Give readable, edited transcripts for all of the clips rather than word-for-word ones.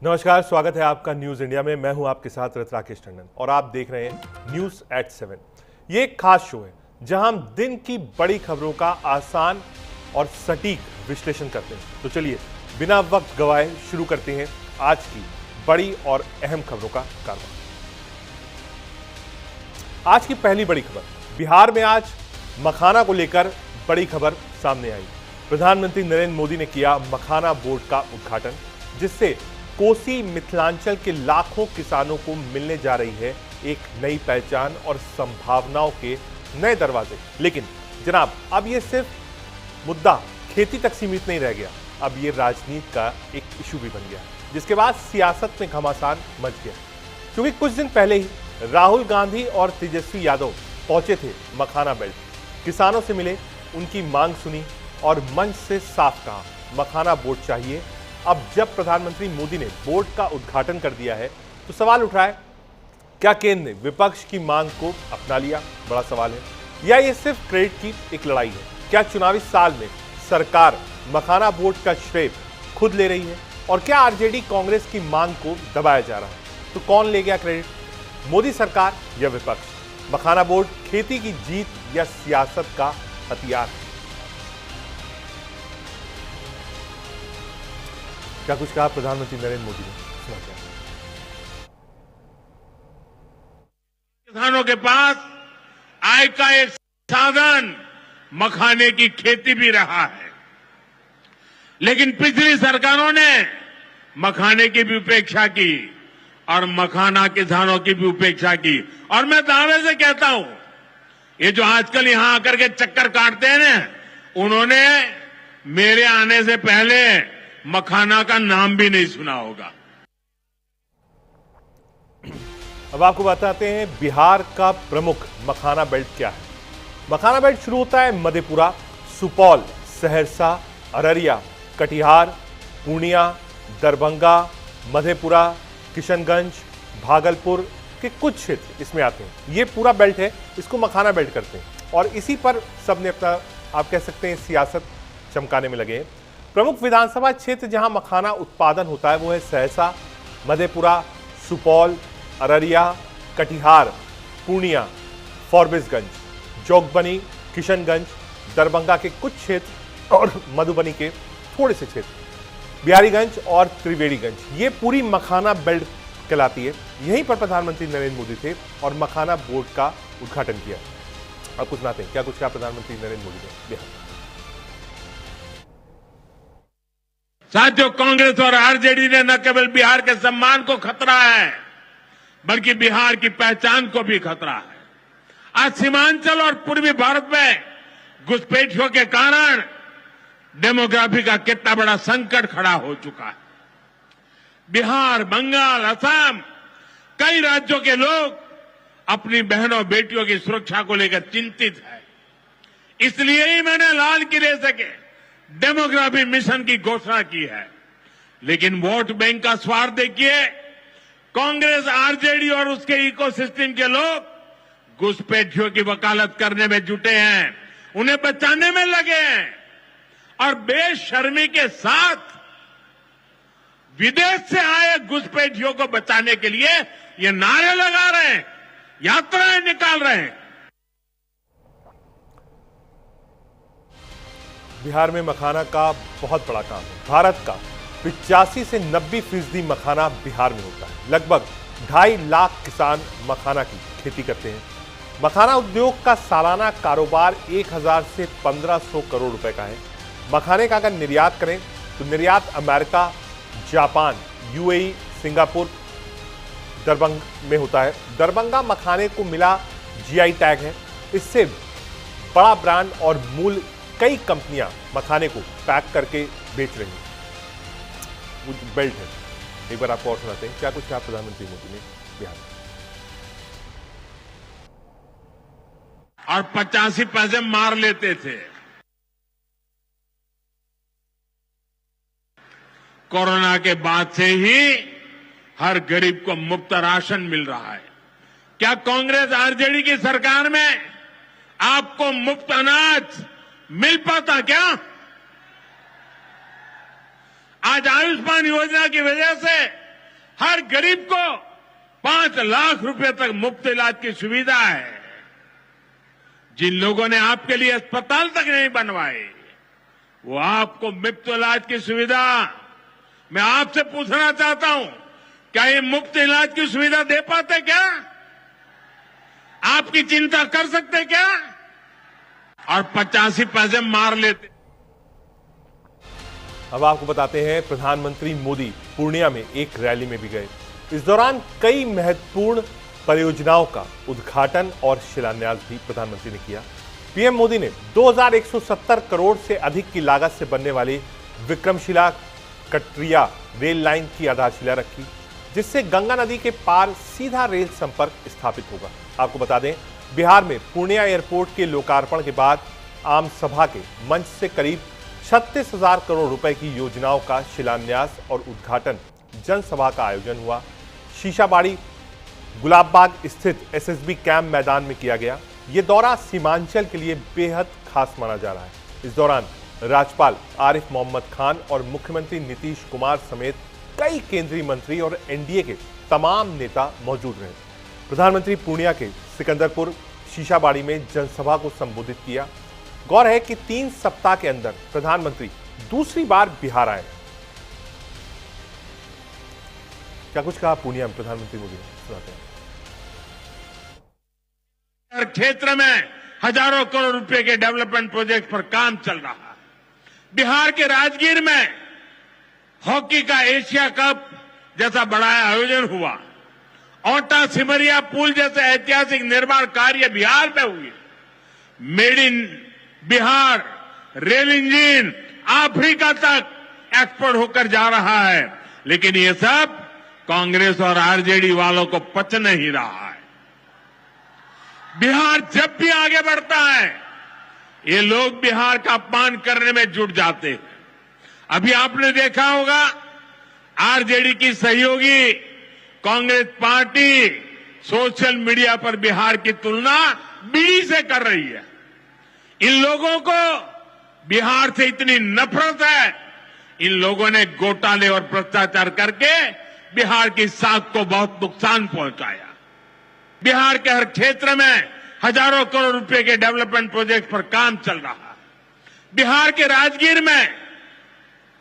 नमस्कार, स्वागत है आपका न्यूज इंडिया में। मैं हूं आपके साथ राकेश टंडन और आप देख रहे हैं न्यूज एट 7। ये एक खास शो है जहां हम दिन की बड़ी खबरों का आसान और सटीक विश्लेषण करते हैं। तो चलिए बिना वक्त गवाए शुरू करते हैं आज की बड़ी और अहम खबरों का कारवां। आज की पहली बड़ी खबर, बिहार में आज मखाना को लेकर बड़ी खबर सामने आई। प्रधानमंत्री नरेंद्र मोदी ने किया मखाना बोर्ड का उद्घाटन, जिससे कोसी मिथिलांचल के लाखों किसानों को मिलने जा रही है एक नई पहचान और संभावनाओं के नए दरवाजे। लेकिन जनाब, अब ये सिर्फ मुद्दा खेती तक सीमित नहीं रह गया, अब ये राजनीति का एक इशू भी बन गया, जिसके बाद सियासत में घमासान मच गया। क्योंकि कुछ दिन पहले ही राहुल गांधी और तेजस्वी यादव पहुंचे थे मखाना बेल्ट, किसानों से मिले, उनकी मांग सुनी और मंच से साफ कहा मखाना बोर्ड चाहिए। अब जब प्रधानमंत्री मोदी ने बोर्ड का उद्घाटन कर दिया है तो सवाल उठ रहा है, क्या केंद्र ने विपक्ष की मांग को अपना लिया? बड़ा सवाल है। या ये सिर्फ क्रेडिट की एक लड़ाई है? क्या चुनावी साल में सरकार मखाना बोर्ड का श्रेय खुद ले रही है? और क्या आरजेडी कांग्रेस की मांग को दबाया जा रहा है? तो कौन ले गया क्रेडिट, मोदी सरकार या विपक्ष? मखाना बोर्ड खेती की जीत या सियासत का हथियार? क्या कुछ कहा प्रधानमंत्री नरेंद्र मोदी ने? सुना क्या? किसानों के पास आय का एक साधन मखाने की खेती भी रहा है, लेकिन पिछली सरकारों ने मखाने की भी उपेक्षा की और मखाना किसानों की भी उपेक्षा की। और मैं दावे से कहता हूं, ये जो आजकल यहां आकर के चक्कर काटते हैं ना, उन्होंने मेरे आने से पहले मखाना का नाम भी नहीं सुना होगा। अब आपको बताते हैं बिहार का प्रमुख मखाना बेल्ट क्या है। मखाना बेल्ट शुरू होता है मधेपुरा, सुपौल, सहरसा, अररिया, कटिहार, पूर्णिया, दरभंगा, मधेपुरा, किशनगंज, भागलपुर के कुछ क्षेत्र इसमें आते हैं। ये पूरा बेल्ट है, इसको मखाना बेल्ट करते हैं और इसी पर सबने अपना, आप कह सकते हैं, सियासत चमकाने में लगे हैं। प्रमुख विधानसभा क्षेत्र जहां मखाना उत्पादन होता है वो है सहरसा, मधेपुरा, सुपौल, अररिया, कटिहार, पूर्णिया, फॉरबिसगंज, जोगबनी, किशनगंज, दरभंगा के कुछ क्षेत्र और मधुबनी के थोड़े से क्षेत्र, बिहारीगंज और त्रिवेणीगंज। ये पूरी मखाना बेल्ट कहलाती है। यहीं पर प्रधानमंत्री नरेंद्र मोदी थे और मखाना बोर्ड का उद्घाटन किया। अब कुछ सुनाते हैं क्या कुछ कहा प्रधानमंत्री नरेंद्र मोदी ने बिहार। साथियों, कांग्रेस और आरजेडी ने न केवल बिहार के सम्मान को खतरा है, बल्कि बिहार की पहचान को भी खतरा है। आज सीमांचल और पूर्वी भारत में घुसपैठियों के कारण डेमोग्राफी का कितना बड़ा संकट खड़ा हो चुका है। बिहार, बंगाल, असम, कई राज्यों के लोग अपनी बहनों बेटियों की सुरक्षा को लेकर चिंतित है। इसलिए ही मैंने लाल किले से डेमोग्राफी मिशन की घोषणा की है। लेकिन वोट बैंक का स्वार्थ देखिए, कांग्रेस, आरजेडी और उसके इकोसिस्टम के लोग घुसपैठियों की वकालत करने में जुटे हैं, उन्हें बचाने में लगे हैं और बेशर्मी के साथ विदेश से आए घुसपैठियों को बचाने के लिए ये नारे लगा रहे हैं, यात्राएं निकाल रहे हैं। बिहार में मखाना का बहुत बड़ा काम है। भारत का 85 से 90% मखाना बिहार में होता है। लगभग 2.5 लाख किसान मखाना की खेती करते हैं। मखाना उद्योग का सालाना कारोबार 1000 से 1500 करोड़ रुपए का है। मखाने का अगर निर्यात करें तो निर्यात America, Japan, UAE, Singapore, Darbhanga में होता है। दरभंगा मखाने को मिला जीआई टैग है। इससे बड़ा ब्रांड और मूल कई कंपनियां मखाने को पैक करके बेच रही हैं। वो बेल्ट है। एक बार आपको और सुनाते हैं क्या कुछ कहा प्रधानमंत्री मोदी ने बिहार में। और 85 पैसे मार लेते थे। कोरोना के बाद से ही हर गरीब को मुफ्त राशन मिल रहा है। क्या कांग्रेस आरजेडी की सरकार में आपको मुफ्त अनाज मिल पाता क्या? आज आयुष्मान योजना की वजह से हर गरीब को 5 लाख रुपए तक मुफ्त इलाज की सुविधा है। जिन लोगों ने आपके लिए अस्पताल तक नहीं बनवाए, वो आपको मुफ्त इलाज की सुविधा, मैं आपसे पूछना चाहता हूं, क्या ये मुफ्त इलाज की सुविधा दे पाते क्या? आपकी चिंता कर सकते क्या? और 85 पैसे मार लेते। अब आपको बताते हैं, प्रधानमंत्री मोदी पूर्णिया में एक रैली में भी गए। इस दौरान कई महत्वपूर्ण परियोजनाओं का उद्घाटन और शिलान्यास भी प्रधानमंत्री ने किया। पीएम मोदी ने 2170 करोड़ से अधिक की लागत से बनने वाली विक्रमशिला कटरिया रेल लाइन की आधारशिला रखी, जिससे गंगा नदी के पार सीधा रेल संपर्क स्थापित होगा। आपको बता दें, बिहार में पूर्णिया एयरपोर्ट के लोकार्पण के बाद आम सभा के मंच से करीब 36,000 करोड़ रुपए की योजनाओं का शिलान्यास और उद्घाटन जनसभा का आयोजन हुआ। शीशाबाड़ी गुलाबबाग स्थित एसएसबी कैंप मैदान में किया गया। यह दौरा सीमांचल के लिए बेहद खास माना जा रहा है। इस दौरान राज्यपाल आरिफ मोहम्मद खान और मुख्यमंत्री नीतीश कुमार समेत कई केंद्रीय मंत्री और एनडीए के तमाम नेता मौजूद रहे। प्रधानमंत्री पूर्णिया के सिकंदरपुर शीशाबाड़ी में जनसभा को संबोधित किया। गौर है कि 3 सप्ताह के अंदर प्रधानमंत्री दूसरी बार बिहार आए। क्या कुछ कहा पूर्णिया में प्रधानमंत्री मोदी ने, सुनाते हैं। हर क्षेत्र में हजारों करोड़ रुपए के डेवलपमेंट प्रोजेक्ट पर काम चल रहा है। बिहार के राजगीर में हॉकी का एशिया कप जैसा बड़ा आयोजन हुआ। औटा सिमरिया पुल जैसे ऐतिहासिक निर्माण कार्य बिहार में हुए। Made in Bihar rail engine Africa तक एक्सपोर्ट होकर जा रहा है, लेकिन ये सब कांग्रेस और आरजेडी वालों को पच नहीं रहा है। बिहार जब भी आगे बढ़ता है, ये लोग बिहार का अपमान करने में जुट जाते हैं। अभी आपने देखा होगा, आरजेडी की सहयोगी कांग्रेस पार्टी सोशल मीडिया पर बिहार की तुलना बीड़ी से कर रही है। इन लोगों को बिहार से इतनी नफरत है, इन लोगों ने घोटाले और भ्रष्टाचार करके बिहार की साख को बहुत नुकसान पहुंचाया। बिहार के हर क्षेत्र में हजारों करोड़ रुपए के डेवलपमेंट प्रोजेक्ट पर काम चल रहा है। बिहार के राजगीर में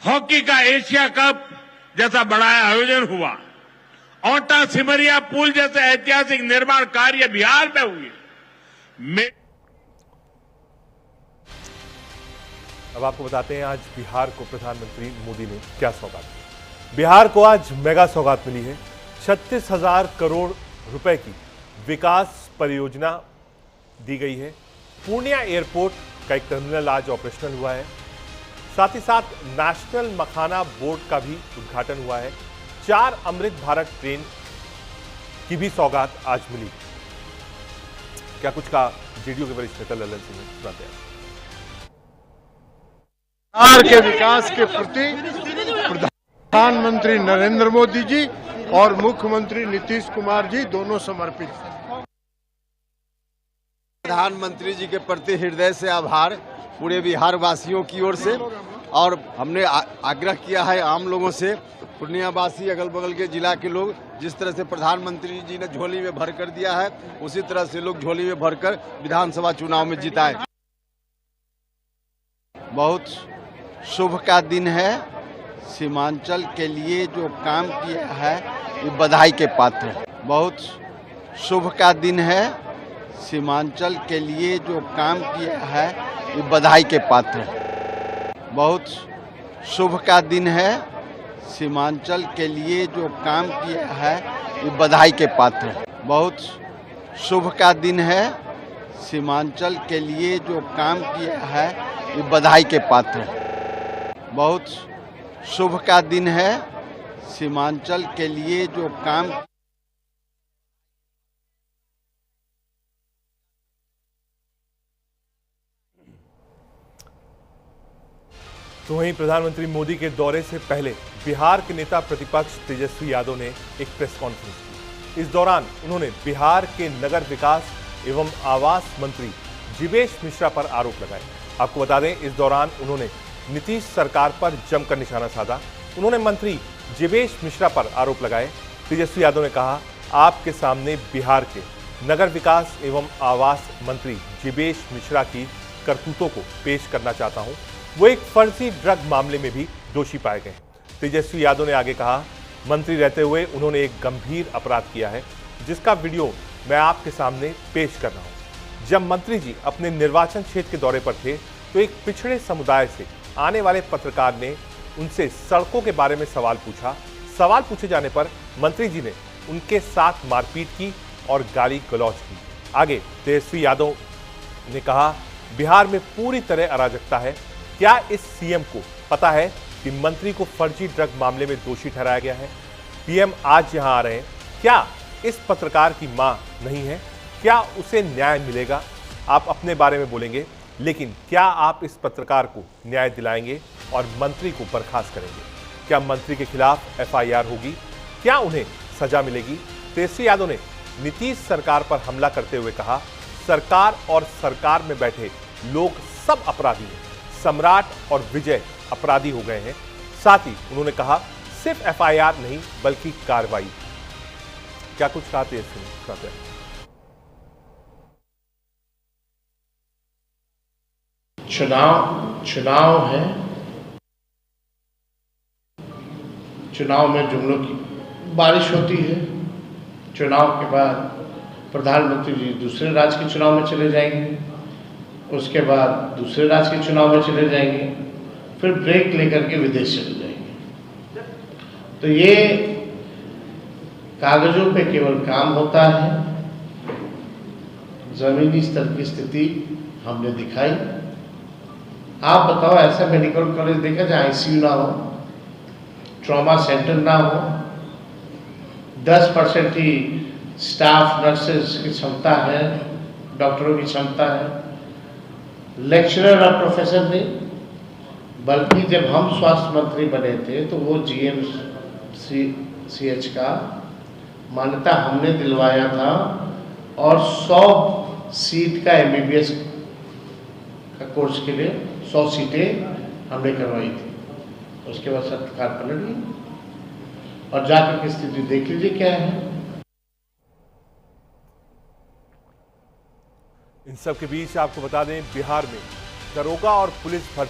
हॉकी का एशिया कप जैसा बड़ा आयोजन हुआ। औटा सिमरिया पुल जैसे ऐतिहासिक निर्माण कार्य बिहार में हुए। अब आपको बताते हैं, आज बिहार को प्रधानमंत्री मोदी ने क्या सौगात दी। बिहार को आज मेगा सौगात मिली है। 36,000 करोड़ रुपए की विकास परियोजना दी गई है। पूर्णिया एयरपोर्ट का एक टर्मिनल आज ऑपरेशनल हुआ है। साथ ही साथ नेशनल मखाना बोर्ड का भी उद्घाटन हुआ है। 4 अमृत भारत ट्रेन की भी सौगात आज मिली। क्या कुछ कहा जेडीयू के वरिष्ठ नेता ललन सिंह ने, सुनाते हैं। बिहार के विकास के प्रति प्रधानमंत्री नरेंद्र मोदी जी और मुख्यमंत्री नीतीश कुमार जी दोनों समर्पित हैं। प्रधानमंत्री जी के प्रति हृदय से आभार पूरे बिहार वासियों की ओर से। और हमने आग्रह किया है आम लोगों से, पूर्णिया वासी, अगल बगल के जिला के लोग, जिस तरह से प्रधानमंत्री जी ने झोली में भर कर दिया है, उसी तरह से लोग झोली में भरकर विधानसभा चुनाव में जिताएं। बहुत शुभ का दिन है। सीमांचल के लिए जो काम किया है ये बधाई के पात्र है। बहुत शुभ का दिन है। सीमांचल के लिए जो काम किया है ये बधाई के पात्र है। बहुत शुभ का दिन है। सीमांचल के लिए जो काम किया है ये बधाई के पात्र है। बहुत शुभ का दिन है। सीमांचल के लिए जो काम किया है ये बधाई के पात्र है। बहुत शुभ का दिन है। सीमांचल के लिए जो काम तो वहीं प्रधानमंत्री मोदी के दौरे से पहले बिहार के नेता प्रतिपक्ष तेजस्वी यादव ने एक प्रेस कॉन्फ्रेंस की। इस दौरान उन्होंने बिहार के नगर विकास एवं आवास मंत्री जीवेश मिश्रा पर आरोप लगाए। आपको बता दें, इस दौरान उन्होंने नीतीश सरकार पर जमकर निशाना साधा। उन्होंने मंत्री जीवेश मिश्रा पर आरोप लगाए। तेजस्वी यादव ने कहा, आपके सामने बिहार के नगर विकास एवं आवास मंत्री जीवेश मिश्रा की करतूतों को पेश करना चाहता हूं। वो एक फर्जी ड्रग मामले में भी दोषी पाए गए। तेजस्वी यादव ने आगे कहा, मंत्री रहते हुए उन्होंने एक गंभीर अपराध किया है, जिसका वीडियो मैं आपके सामने पेश कर रहा हूं। जब मंत्री जी अपने निर्वाचन क्षेत्र के दौरे पर थे तो एक पिछड़े समुदाय से आने वाले पत्रकार ने उनसे सड़कों के बारे में सवाल पूछा। सवाल पूछे जाने पर मंत्री जी ने उनके साथ मारपीट की और गाली गलौज की। आगे तेजस्वी यादव ने कहा, बिहार में पूरी तरह अराजकता है। क्या इस सीएम को पता है कि मंत्री को फर्जी ड्रग मामले में दोषी ठहराया गया है? पीएम आज यहां आ रहे हैं, क्या इस पत्रकार की मां नहीं है? क्या उसे न्याय मिलेगा? आप अपने बारे में बोलेंगे, लेकिन क्या आप इस पत्रकार को न्याय दिलाएंगे और मंत्री को बर्खास्त करेंगे? क्या मंत्री के खिलाफ एफआईआर होगी? क्या उन्हें सजा मिलेगी? तेजस्वी यादव ने नीतीश सरकार पर हमला करते हुए कहा, सरकार और सरकार में बैठे लोग सब अपराधी हैं। सम्राट और विजय अपराधी हो गए हैं। साथ ही उन्होंने कहा, सिर्फ एफआईआर नहीं बल्कि कार्रवाई। क्या कुछ कहा तेजस्वी? चुनाव है। चुनाव में जुमलों की बारिश होती है। चुनाव के बाद प्रधानमंत्री जी दूसरे राज्य के चुनाव में चले जाएंगे, उसके बाद दूसरे राज्य के चुनाव में चले जाएंगे, फिर ब्रेक लेकर के विदेश चले जाएंगे। तो ये कागजों पे केवल काम होता है। जमीनी स्तर की स्थिति हमने दिखाई। आप बताओ, ऐसा मेडिकल कॉलेज देखा जहाँ आईसीयू ना हो, ट्रॉमा सेंटर ना हो, 10% ही स्टाफ नर्सेज की क्षमता है, डॉक्टरों की क्षमता है, लेक्चरर और प्रोफेसर नहीं। बल्कि जब हम स्वास्थ्य मंत्री बने थे तो वो GMCH का मान्यता हमने दिलवाया था और 100 सीट का MBBS का कोर्स के लिए 100 सीटें हमने करवाई थी। उसके बाद सरकार पलट गई और जाकर की स्थिति देख लीजिए क्या है। इन सब के बीच आपको बता दें, बिहार में दरोगा और पुलिस भर्ती